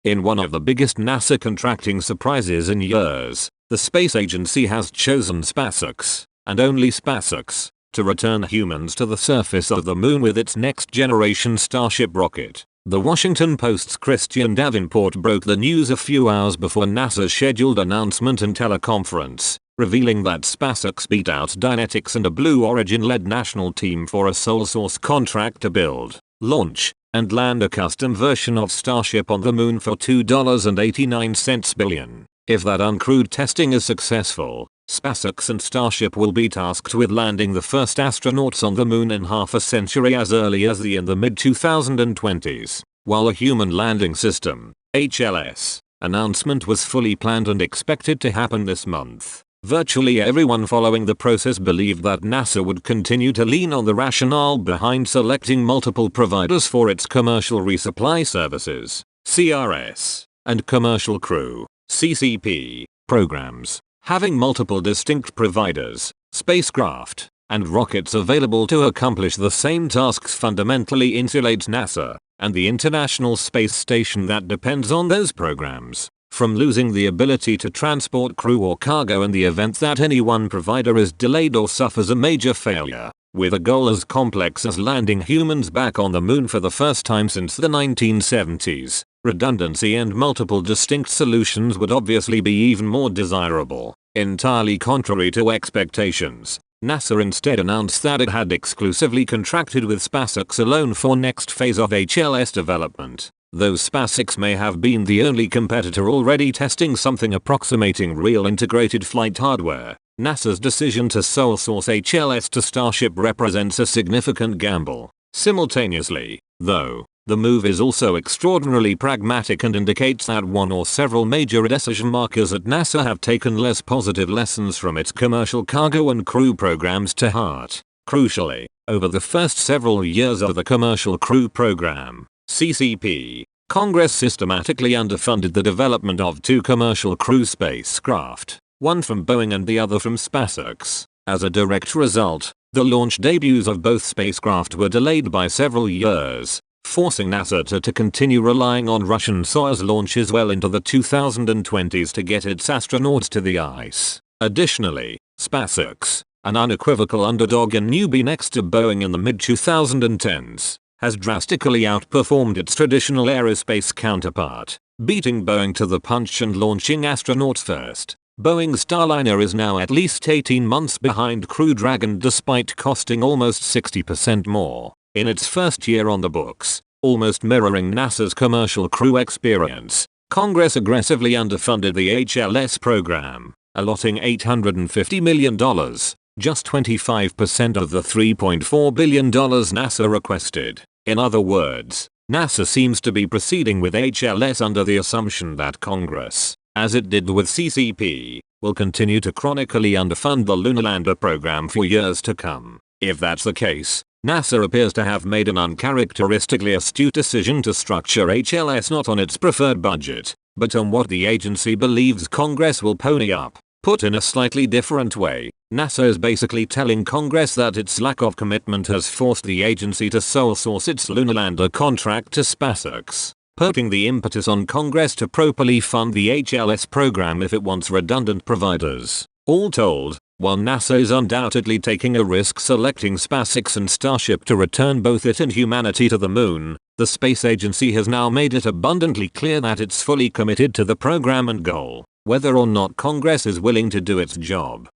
In one of the biggest NASA contracting surprises in years, the space agency has chosen SpaceX, and only SpaceX, to return humans to the surface of the moon with its next-generation Starship rocket. The Washington Post's Christian Davenport broke the news a few hours before NASA's scheduled announcement and teleconference, revealing that SpaceX beat out Dynetics and a Blue Origin-led national team for a sole source contract to build, launch, and land a custom version of Starship on the moon for $2.89 billion. If that uncrewed testing is successful, SpaceX and Starship will be tasked with landing the first astronauts on the moon in half a century as early as the mid-2020s, while a human landing system, HLS, announcement was fully planned and expected to happen this month. Virtually everyone following the process believed that NASA would continue to lean on the rationale behind selecting multiple providers for its commercial resupply services, CRS, and commercial crew, CCP, programs. Having multiple distinct providers, spacecraft, and rockets available to accomplish the same tasks fundamentally insulates NASA and the International Space Station that depends on those programs from losing the ability to transport crew or cargo in the event that any one provider is delayed or suffers a major failure. With a goal as complex as landing humans back on the moon for the first time since the 1970s, redundancy and multiple distinct solutions would obviously be even more desirable. Entirely contrary to expectations, NASA instead announced that it had exclusively contracted with SpaceX alone for next phase of HLS development. Though SpaceX may have been the only competitor already testing something approximating real integrated flight hardware, NASA's decision to sole source HLS to Starship represents a significant gamble. Simultaneously, though, the move is also extraordinarily pragmatic and indicates that one or several major decision makers at NASA have taken less positive lessons from its commercial cargo and crew programs to heart. Crucially, over the first several years of the Commercial Crew Program, CCP, Congress systematically underfunded the development of two commercial crew spacecraft, one from Boeing and the other from SpaceX. As a direct result, the launch debuts of both spacecraft were delayed by several years, forcing NASA to continue relying on Russian Soyuz launches well into the 2020s to get its astronauts to the ice. Additionally, SpaceX, an unequivocal underdog and newbie next to Boeing in the mid-2010s, has drastically outperformed its traditional aerospace counterpart, beating Boeing to the punch and launching astronauts first. Boeing's Starliner is now at least 18 months behind Crew Dragon despite costing almost 60% more. In its first year on the books, almost mirroring NASA's commercial crew experience, Congress aggressively underfunded the HLS program, allotting $850 million, just 25% of the $3.4 billion NASA requested. In other words, NASA seems to be proceeding with HLS under the assumption that Congress, as it did with CCP, will continue to chronically underfund the Lunar Lander program for years to come. If that's the case, NASA appears to have made an uncharacteristically astute decision to structure HLS not on its preferred budget, but on what the agency believes Congress will pony up. Put in a slightly different way, NASA is basically telling Congress that its lack of commitment has forced the agency to sole source its Lunar Lander contract to SpaceX, putting the impetus on Congress to properly fund the HLS program if it wants redundant providers. All told, while NASA is undoubtedly taking a risk selecting SpaceX and Starship to return both it and humanity to the moon, the space agency has now made it abundantly clear that it's fully committed to the program and goal, whether or not Congress is willing to do its job.